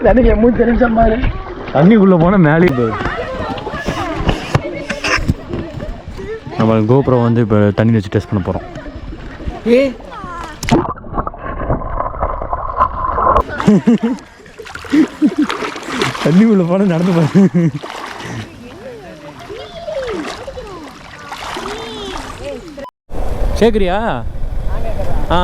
தண்ணிக்கு மூச்சு தெரிஞ்ச மாதிரி தண்ணிக்குள்ளே போனால் மேலே போகுது. நம்ம கோபுரம் வந்து இப்போ தண்ணி வச்சு டெஸ்ட் பண்ண போகிறோம். தண்ணிக்குள்ளே போனால் நடந்து போகிறேன். கேட்குறியா? ஆ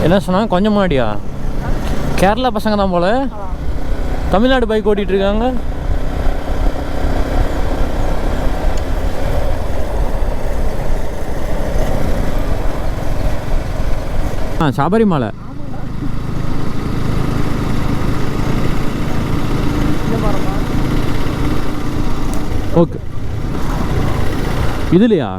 என்ன சொன்னாங்க? கொஞ்சம் முன்னாடியா? கேரளா பசங்க தான் போல தமிழ்நாடு பைக் ஓட்டிகிட்டு இருக்காங்க. சபரிமலை ஓகே. இதுலையா?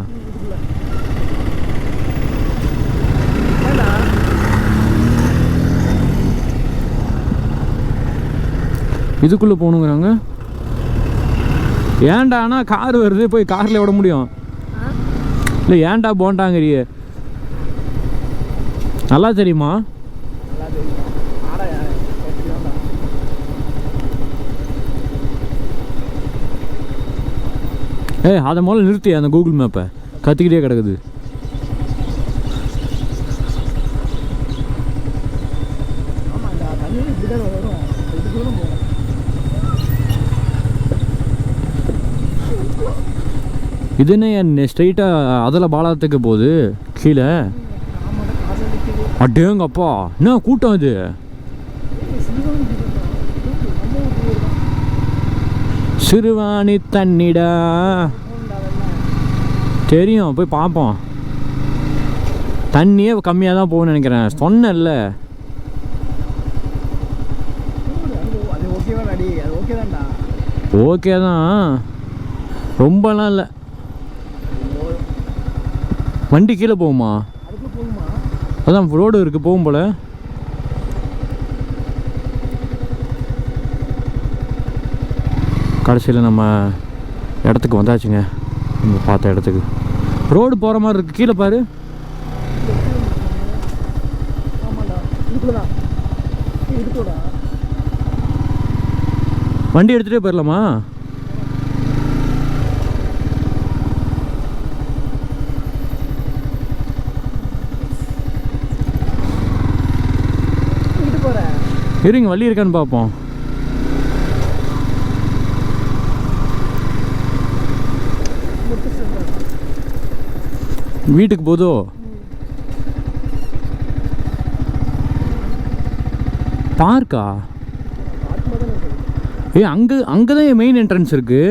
இதுக்குள்ளே போகணுங்கிறாங்க. ஏன்டா ஆனால் கார் வருது, போய் காரில் விட முடியும் இல்லை? ஏன்டா போண்டாங்கிறிய? நல்லா தெரியுமா? அதை முதல்ல நிறுத்தி அந்த கூகுள் மேப்பை கத்திக்கிட்டே கிடக்குது. இது என்ன ஸ்ட்ரைட்டாக அதில் பாலாத்துக்கு போகுது கீழே? அடேங்கப்பா என்ன கூட்டம் இது! சிறுவாணி தண்ணிடா தெரியும், போய் பார்ப்போம். தண்ணியே கம்மியாக தான் போகும்னு நினைக்கிறேன். சொன்னேன்ல. ஓகே தான், ரொம்பலாம் இல்லை. வண்டி கீழே போகுமா? அதான் ரோடு இருக்குது, போகும் போல். கடைசியில் நம்ம இடத்துக்கு வந்தாச்சுங்க. நம்ம பார்த்த இடத்துக்கு ரோடு போகிற மாதிரி இருக்குது. கீழே பாரு. வண்டி எடுத்துகிட்டே போயிடலாமா? இருங்க, வழி இருக்கான்னு பார்ப்போம். வீட்டுக்கு போதோ? பார்க்கா? அங்கே தான் மெயின் என்ட்ரன்ஸ் இருக்கு.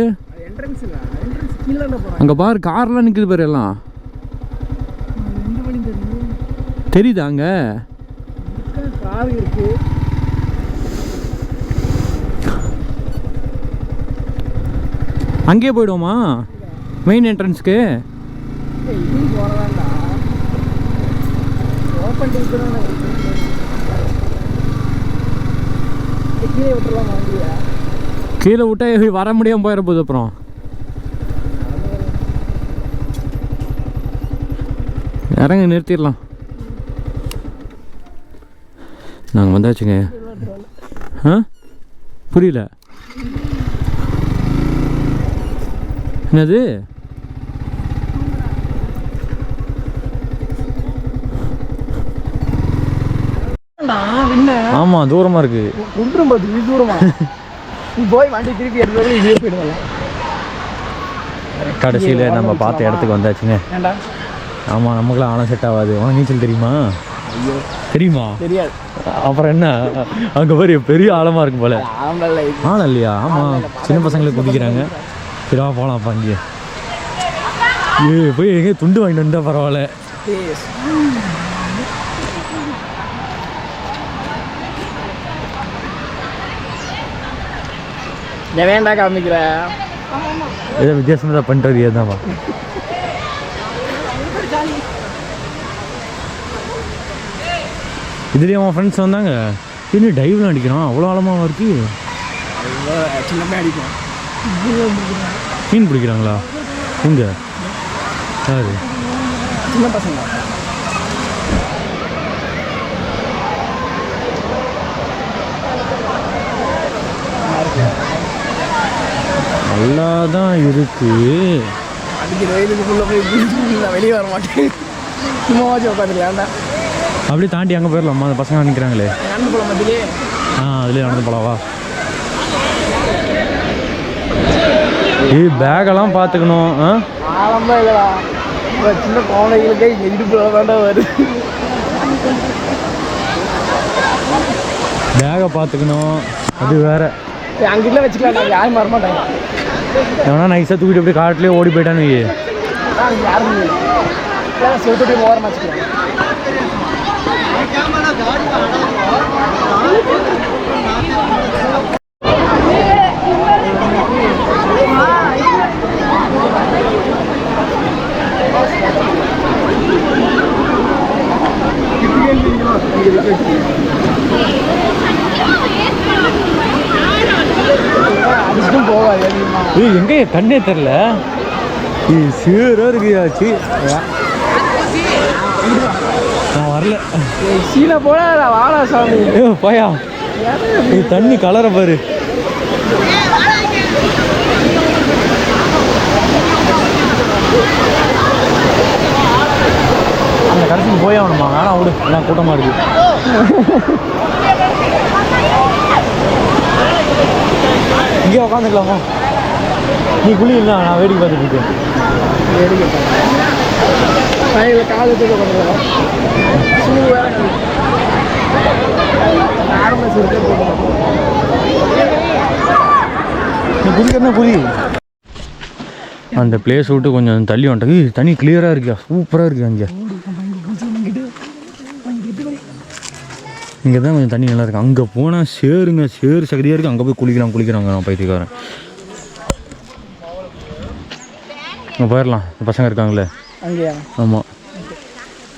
அங்கே பாரு, கார்லாம் நிற்குது பாரு. எல்லாம் தெரியுதா? அங்கே கார் இருக்கு. அங்கேயே போய்டுவோமா மெயின் என்ட்ரன்ஸ்க்கு? கீழே விட்டா வர முடியாமல் போயிட போகுது. அப்புறம் இறங்க நிறுத்திடலாம். நாங்கள் வந்தாச்சுங்க. புரியல என்னது? ஆமா, தூரமா இருக்கு. தூரமா போய் வண்டி திருப்பி எடுத்து கடைசியில் நம்ம பார்த்த இடத்துக்கு வந்தாச்சுங்க. ஆமாம், நமக்குலாம் ஆழம் செட் ஆகாது. உனக்கு நீச்சல் தெரியுமா? தெரியுமா? தெரியாது. அப்புறம் என்ன, அங்கே பெரிய ஆழமாக இருக்கும் போல. ஆழம் இல்லையா? ஆமாம், சின்ன பசங்களுக்கு குதிக்கிறாங்க. சரி, போகலாம்ப்பா. இங்கே போய் எங்கே துண்டு வாங்கிட்டு வந்தால் பரவாயில்ல. வேண்டா காமிக்கிற ஏதோ வித்தியாசமாக தான் பண்ணுறது. ஏதான்ப்பா இதுலேயே அவன் ஃப்ரெண்ட்ஸ் வந்தாங்க. இன்னும் டைவ்லாம் அடிக்கிறான், அவ்வளோ ஆழமாக இருக்கு. சின்னமே அடிக்கும். மீன் பிடிக்கிறாங்களா இங்கே? யாரு? சின்ன பசங்க. நல்லா தான் இருக்கு. அடிக்கிற வெயிலுக்குள்ளே போய் நான் வெளியே வர மாட்டேன். சும்மாவாச்சும் உட்காந்துக்கலாம்டா. அப்படியே தாண்டி அங்கே போயிடலாமா? அந்த பசங்க நிற்கிறாங்களே. நடந்து போகலாம் மத்தியிலே. அதுலேயே நடந்து போகலாவா? பேக்கெல்லாம் பார்த்துக்கணும். ஆழமாக இல்லைடா, சின்ன குழந்தைகளுக்கே இங்கே இடுப்புல வேண்டாம் வருது. பேக்கை பார்த்துக்கணும், அது வேற. அங்கிட்ட வச்சுக்கலாம், யாரும் வரமாட்டாங்க. எவனா நைஸாக தூக்கிட்டு அப்படியே காட்டிலே ஓடி போயிட்டான்னு வை. யாரும் இல்லை, செவத்து போய் ஓரமாக வச்சுக்கலாம். எங்க கண்ணே தெரில, சீரா இருக்குயாச்சு. நான் வரல. சீனை போல வாடா சாமி. போயா, தண்ணி கலர பாரு. அந்த கடைசிக்கு போய் ஆகணுமா? வேணா விடு, எல்லாம் கூட்டமாக இருக்கு. இங்கே உட்காந்துக்கலாமா? நீ குளிர்னா நான் வேடிக்கை பார்த்துட்டு இருக்கேன். வேடிக்கை காலை தூக்க பண்ணுறேன். நீ குளிக்கிறனா குளி. அந்த பிளேஸ் விட்டு கொஞ்சம் தள்ளி வந்துட்டு தண்ணி கிளியராக இருக்கியா, சூப்பராக இருக்கு. அங்கே இங்கே தான் கொஞ்சம் தண்ணி நல்லா இருக்குது. அங்கே போனால் சேருங்க, சேரு சகதியாக இருக்குது. அங்கே போய் குளிக்கிறாங்க. நான் பைத்தியக்காரன். அங்கே போயிடலாம், பசங்க இருக்காங்களே. ஆமாம்,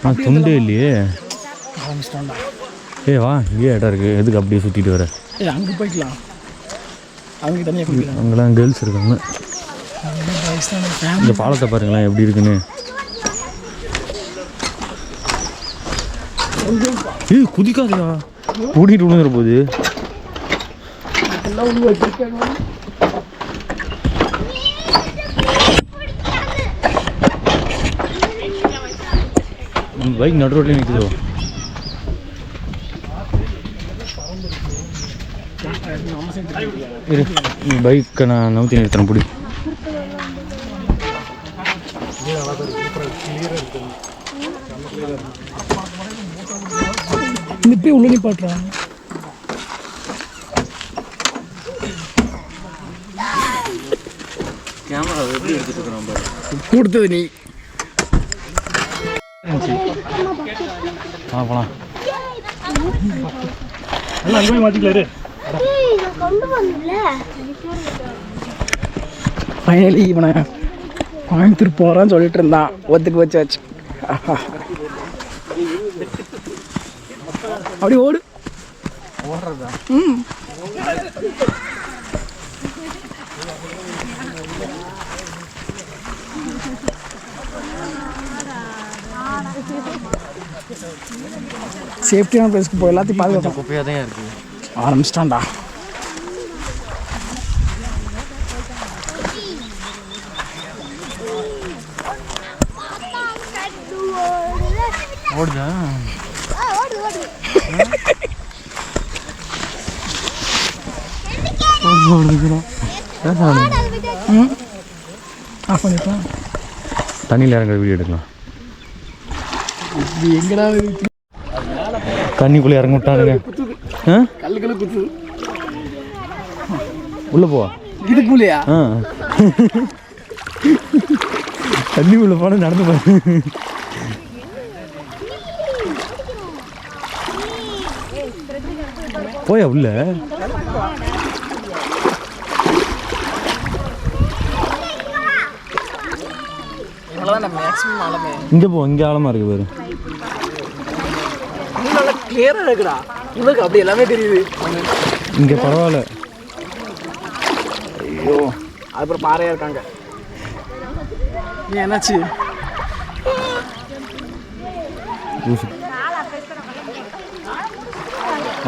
ஆனால் துண்டே இல்லையே. வா, இங்கே இடம் இருக்குது, எதுக்கு அப்படியே சுற்றிட்டு வர? அங்கே போய்க்கலாம். அங்கெல்லாம் கேர்ள்ஸ் இருக்காங்க. இந்த பாலத்தை பாருங்களேன் எப்படி இருக்குன்னு. குதிக்காதா, கூட்டிகிட்டு விழுந்துற போது. பைக் நடு ரோட்லேயே நிற்குதோ. பைக்கை நான் நவுத்தி நிறுத்துறேன், பிடி. நிப்பி உள்ள நிப்பாட்டுறான். கேமரா எப்படி எடுத்துட்டு இருக்கிறோம் பாரு. கொடுத்தது நீ. போலாம். அங்கே போய் மாற்றிக்கலாரு. ஃபைனலி இவனை கோயம்புத்தூர் போகிறான்னு சொல்லிட்டு இருந்தான். ஒத்துக்கு வச்சாச்சு. அப்படி ஓடு. ஓடுறதா? சேஃப்டியான பிளேஸ்க்கு போய் எல்லாத்தையும் பாதுகாப்பு. குப்பையாக தான் இருக்குது. ஆரம்பிச்சிட்டான்டா. ஓடுதா? தண்ணியில் இறங்குற வீடியோ எடுக்கலாம். எங்கடா தண்ணிக்குள்ளே இறங்க விட்டாருங்க. கல்லுக்குள்ள குத்து. உள்ள போவா இதுக்குள்ளயா? தண்ணி உள்ள போன நடந்து போய் போயா உள்ள. மேக்ஸிமம் ஆழமே இங்கே போ, இங்கே ஆழமாக இருக்குது பாரு. கிளியராக இருக்குடா. உங்களுக்கு அப்படி எல்லாமே தெரியுது. இங்கே பரவாயில்ல. ஐயோ அதுக்கப்புறம் பாறையாக இருக்காங்க. நீ என்னாச்சு?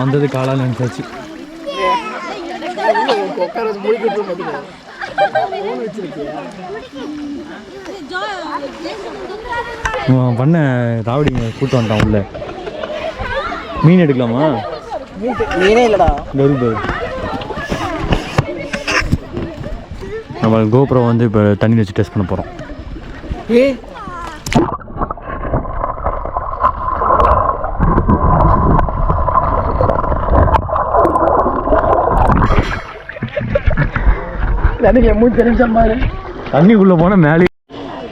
வந்தது காலால் நினைச்சாச்சு. உட்கார வச்சு முடிக்கிட்டு பார்த்தீங்களா பண்ண ராவடிங்க கூட்டு வந்துட்டான் உள்ள. மீன் எடுக்கலாமா? மீனே இல்லைடா. கருப்பு நம்ம கோப்ரோ வந்து இப்போ தண்ணி வச்சு டெஸ்ட் பண்ண போகிறோம். தண்ணிக்கு மூச்சு தெரிஞ்ச மாதிரி தண்ணிக்குள்ளே போனால் மேலே.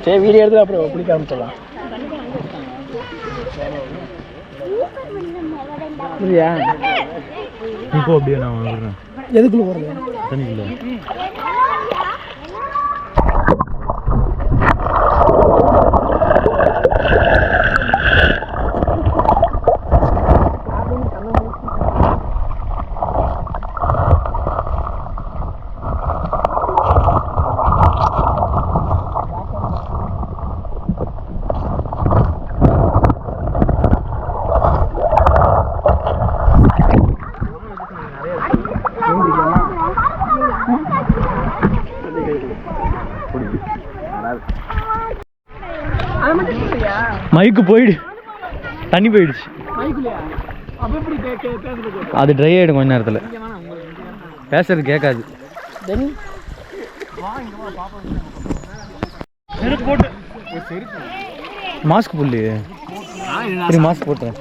சரி வீடியோ எடுத்து அப்புறம் பிடிக்க ஆரம்பிச்சிடலாம். புரியா? இப்போ அப்படியே நான் வந்துடுறேன். எதுக்குள்ள போகிறது? தண்ணிக்குள்ள. மைக்கு போயிடு. தண்ணி போயிடுச்சு. அது ட்ரை ஆகிடும் கொஞ்ச நேரத்தில். பேசுறது கேட்காது. மாஸ்க் புள்ளி மாஸ்க் போட்டேன்.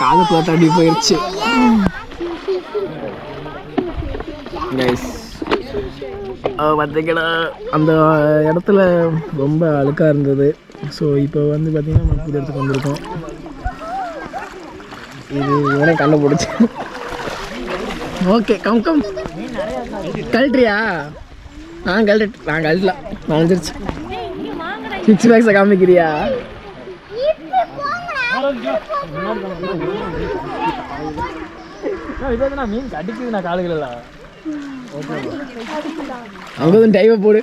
காதுக்குள்ள தண்ணி போயிடுச்சு. பார்த்தீங்கன்னா அந்த இடத்துல ரொம்ப அழுக்காக இருந்தது. ஸோ இப்போ வந்து பார்த்திங்கன்னா நம்ம புது இடத்துக்கு வந்திருக்கோம். இது இவனே கண்டுபிடிச்சி. ஓகே கம் கம் கழட்டுறியா? நான் கழட்டலாம். நான் வந்துருச்சு. 6 பேக்ஸை காமிக்கிறியா? மீன் கடிக்குது. நான் காலுகளா அங்கே வந்து டைவை போடு.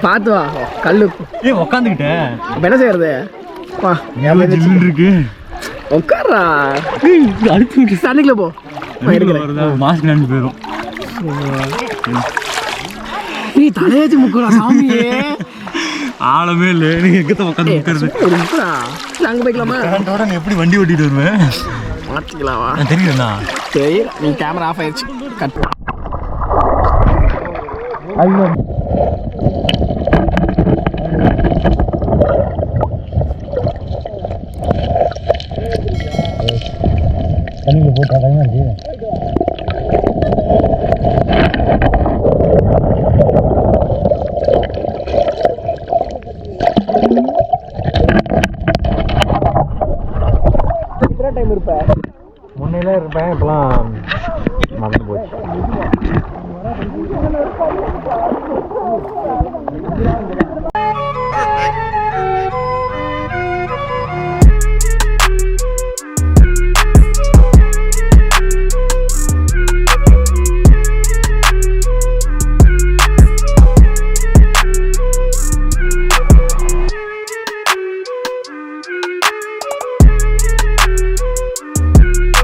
பார்த்து வா. கல்லு உக்காந்துக்கிட்டேன். இப்போ என்ன செய்யறது? வா இருக்கு. உட்காரா. தண்ணிக்குள்ள போ. மாஸ்க் நன்றி போயிடும். நீ தலையாச்சு முக்குறா சாமியே. ஆளமே இல்லை. நீ எங்கத்த உட்காந்து முக்கிறது? அங்கே போய்க்கலாமா? நீ எப்படி வண்டி ஓட்டிட்டு வருவேன்? மாற்றிக்கலாமா? தெரியுதுண்ணா. சரி நீ கேமரா ஆஃப் ஆயிடுச்சு. கட்.